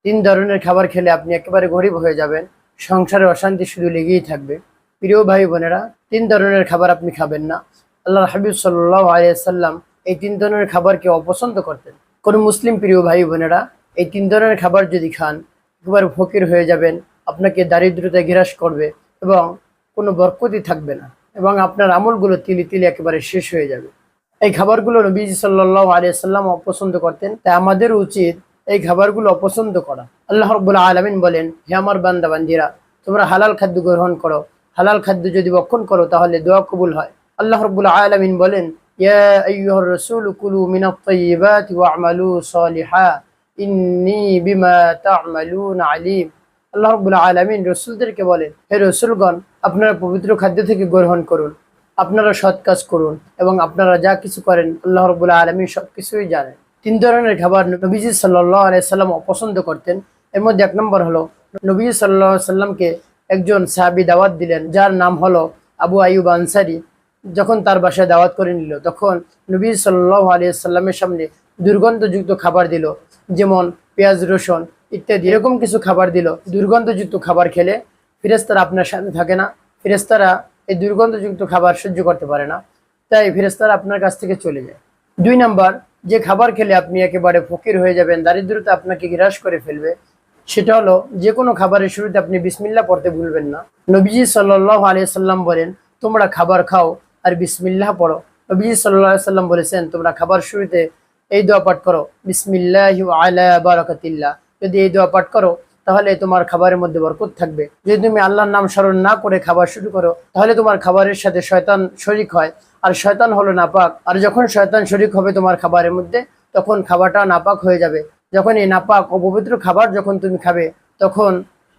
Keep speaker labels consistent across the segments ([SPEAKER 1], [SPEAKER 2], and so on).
[SPEAKER 1] তিন ধরনের খাবার খেলে আপনি একেবারে গরিব হয়ে যাবেন, সংসারে অশান্তি শুধু লেগেই থাকবে। প্রিয় ভাই বোনেরা, তিন ধরনের খাবার আপনি খাবেন না। আল্লাহর হাবিব সাল্লাল্লাহু আলাইহি ওয়াসাল্লাম এই তিন ধরনের খাবারকে অপছন্দ করতেন। কোন মুসলিম প্রিয় ভাই বোনেরা, এই তিন ধরনের খাবার যদি খান একেবারে ফকির হয়ে যাবেন, আপনাকে দারিদ্রতা গ্রাস করবে এবং কোনো বরকতই থাকবে না এবং আপনার আমলগুলো তিলে তিলে একেবারে শেষ হয়ে যাবে। এই খাবারগুলো নবীজি সাল্লাল্লাহু আলাইহি ওয়াসাল্লাম অপছন্দ করতেন, তাই আমাদের উচিত এই খাবারগুলো অপছন্দ করা। আল্লাহ রাব্বুল আলামিন বলেন, হে আমার বান্দা বান্দিরা, তোমরা হালাল খাদ্য গ্রহণ করো, হালাল খাদ্য যদি ভক্ষণ করো তাহলে দোয়া কবুল হয়। আল্লাহ রাব্বুল আলামিন বলেন, ইয়া আইয়ুহার রাসূল কুলু মিনাত তাইয়্যিবাতি ওয়া'মালু সালিহা ইন্নী বিমা তা'মালুন আলিম। আল্লাহ রাব্বুল আলামিন রাসূলদেরকে বলেন, হে রাসূলগণ, আপনারা পবিত্র খাদ্য থেকে গ্রহণ করুন, আপনারা সৎ কাজ করুন এবং আপনারা যা কিছু করেন আল্লাহ রাব্বুল আলামিন সবকিছুই জানেন। তিন ধরনের খাবার নবীজি সাল্লাল্লাহু আলাইহি সাল্লাম অপছন্দ করতেন। এর মধ্যে এক নম্বর হলো, নবীজি সাল্লাল্লাহু আলাইহি সাল্লামকে একজন সাহাবী দাওয়াত দিলেন, যার নাম হলো আবু আইয়ুব আনসারী। যখন তার বাসায় দাওয়াত করে নিল, তখন নবী সাল্লাল্লাহু আলাইহি সাল্লামের সামনে দুর্গন্ধযুক্ত খাবার দিল, যেমন পেঁয়াজ রসুন ইত্যাদি এরকম কিছু খাবার দিল। দুর্গন্ধযুক্ত খাবার খেলে ফেরেশতারা আপনার সাথে থাকে না, ফেরেশতারা এই দুর্গন্ধযুক্ত খাবার সহ্য করতে পারে না, তাই ফেরেশতারা আপনার কাছ থেকে চলে যায়। দুই নাম্বার, যে খাবার খেলে আপনি একেবারে ফকির হয়ে যাবেন, দারিদ্রতা আপনাকে গ্রাস করে ফেলবে, সেটা হলো যে কোনো খাবারের শুরুতে আপনি বিসমিল্লাহ পড়তে ভুলবেন না। নবীজি সাল্লাল্লাহু আলাইহি সাল্লাম বলেন, তোমরা খাবার খাও আর বিসমিল্লাহ পড়ো। নবীজি সাল্লাল্লাহু আলাইহি সাল্লাম বলেছেন, তোমরা খাবার শুরুতে এই দোয়া পাঠ করো, বিসমিল্লাহি আলা বারাকাতিল্লাহ। যদি এই দোয়া পাঠ করো তাহলে তোমার খাবারের মধ্যে বরকত থাকবে। যদি তুমি আল্লাহর নাম স্মরণ না করে খাবার শুরু করো তাহলে তোমার খাবারের সাথে শয়তান শরীক হয়, আর শয়তান হলো নাপাক। আর যখন শয়তান শরীক হবে তোমার খাবারের মধ্যে, তখন খাবারটা নাপাক হয়ে যাবে। যখন এই নাপাক অপবিত্র খাবার যখন তুমি খাবে, তখন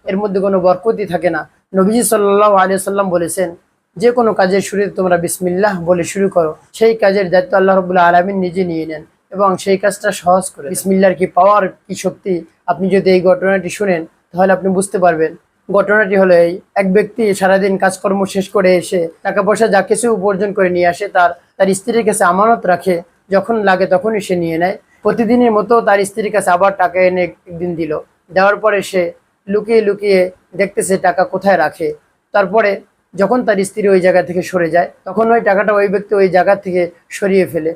[SPEAKER 1] এর মধ্যে কোনো বরকতই থাকে না। নবীজি সাল্লাল্লাহু আলাইহি সাল্লাম বলেছেন, যে কোনো কাজের শুরুতে তোমরা বিসমিল্লাহ বলে শুরু করো, সেই কাজের দায়িত্ব আল্লাহ রাব্বুল আলামিন নিজে নিয়ে নেন এবং সেই কাজটা সহজ করে। বিসমিল্লাহর কি পাওয়ার, কি শক্তি, আপনি যদি এই ঘটনাটি শুনেন তাহলে আপনি বুঝতে পারবেন। ঘটনাটি হলো এই, এক ব্যক্তি সারাদিন কাজকর্ম শেষ করে এসে টাকা পয়সা যা কিছু উপার্জন করে নিয়ে আসে তার স্ত্রীর কাছে আমানত রাখে, যখন লাগে তখনই সে নিয়ে নেয়। প্রতিদিনের মতো তার স্ত্রীর কাছে আবার টাকা এনে একদিন দিল, দেওয়ার পরে সে লুকিয়ে লুকিয়ে দেখতেছে টাকা কোথায় রাখে। তারপরে যখন তার স্ত্রী ওই জায়গা থেকে সরে যায়, তখন ওই টাকাটা ওই ব্যক্তি ওই জায়গা থেকে সরিয়ে ফেলে।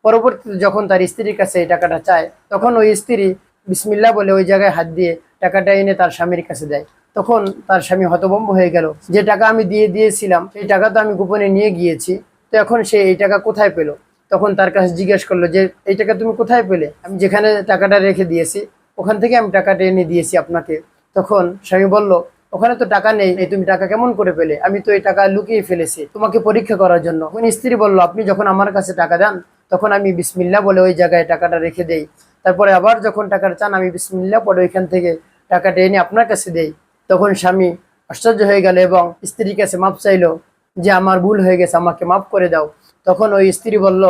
[SPEAKER 1] পরবর্তীতে যখন তার স্ত্রীর কাছে এই টাকাটা চায়, তখন ওই স্ত্রী বিসমিল্লাহ বলে ওই জায়গায় হাত দিয়ে টাকাটা এনে তার স্বামীর কাছে দেয়। তখন তার স্বামী হতভম্ব হয়ে গেল, যে টাকা আমি দিয়েছিলাম সেই টাকা তো আমি গোপনে নিয়ে গিয়েছি, তো এখন সে এই টাকা কোথায় পেল? তখন তার কাছে জিজ্ঞেস করলো, যে এই টাকা তুমি কোথায় পেলে? আমি যেখানে টাকাটা রেখে দিয়েছি ওখান থেকে আমি টাকাটা এনে দিয়েছি আপনাকে। তখন স্বামী বলল, ওখানে তো টাকা নেই, তুমি টাকা কেমন করে পেলে? আমি তো এই টাকা লুকিয়ে ফেলেছি তোমাকে পরীক্ষা করার জন্য। স্ত্রী বলল, আপনি যখন আমার কাছে টাকা দেন তখন আমি বিসমিল্লাহ বলে ওই জায়গায় টাকাটা রেখে দেই, তারপরে আবার যখন টাকাটা চান আমি বিসমিল্লাহ পড়ে ওইখান থেকে টাকাটা এনে আপনার কাছে দেই। তখন স্বামী আশ্চর্য হয়ে গেল এবং স্ত্রীর কাছে মাপ চাইলো, যে আমার ভুল হয়ে গেছে, আমাকে মাফ করে দাও। তখন ওই স্ত্রী বলল,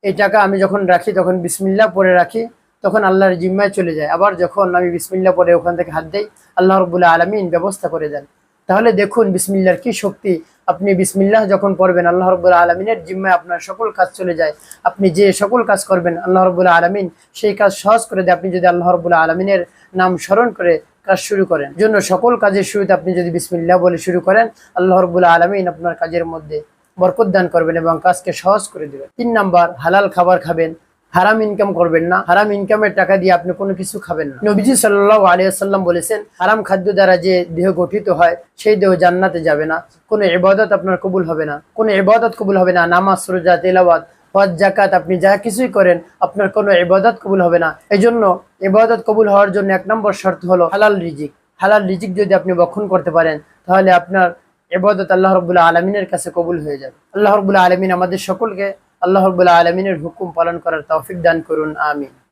[SPEAKER 1] এই টাকা আমি যখন রাখি তখন বিসমিল্লাহ পড়ে রাখি, তখন আল্লাহর জিম্মায় চলে যায়, আবার যখন আমি বিসমিল্লাহ পড়ে ওখান থেকে হাত দেই আল্লাহ রাব্বুল আলামিন ব্যবস্থা করে দেন। তাহলে দেখুন বিসমিল্লাহর কি শক্তি। আপনি বিসমিল্লাহ যখন পড়বেন আল্লাহ রাব্বুল আলামিনের জিম্মায় আপনার সকল কাজ চলে যায়। আপনি যে সকল কাজ করবেন আল্লাহ রাব্বুল আলামিন সেই কাজ সহজ করে দেয়। আপনি যদি আল্লাহ রাব্বুল আলামিনের নাম স্মরণ করে কাজ শুরু করেন, জন্য সকল কাজের শুরুতে আপনি যদি বিসমিল্লাহ বলে শুরু করেন, আল্লাহ রাব্বুল আলামিন আপনার কাজের মধ্যে বরকত দান করবেন এবং কাজকে সহজ করে দিবেন। 3 নাম্বার, হালাল খাবার খাবেন, হারাম ইনকাম করবেন না। হারাম ইনকামের টাকা দিয়ে আপনি কোনো কিছু খাবেন না। নবীজি সাল্লাল্লাহু আলাইহি ওয়াসাল্লাম বলেছেন, হারাম খাদ্য দ্বারা যে দেহ গঠিত হয় সেই দেহ জান্নাতে যাবে না। কোনো ইবাদত আপনার কবুল হবে না, কোনো ইবাদত কবুল হবে না। নামাজ, রোজা, তেলাওয়াত, হজ, যাকাত, আপনি যা কিছুই করেন আপনার কোনো ইবাদত কবুল হবে না। এই জন্য ইবাদত কবুল হওয়ার জন্য 1 নম্বর শর্ত হলো হালাল রিজিক। হালাল রিজিক যদি আপনি ভক্ষণ করতে পারেন তাহলে আপনার ইবাদত আল্লাহ রাব্বুল আলামিনের কাছে কবুল হয়ে যাবে। আল্লাহ রাব্বুল আলামিন আমাদের সকলকে আল্লাহ রাব্বুল আলামিনের হুকুম পালন করার তৌফিক দান করুন, আমিন।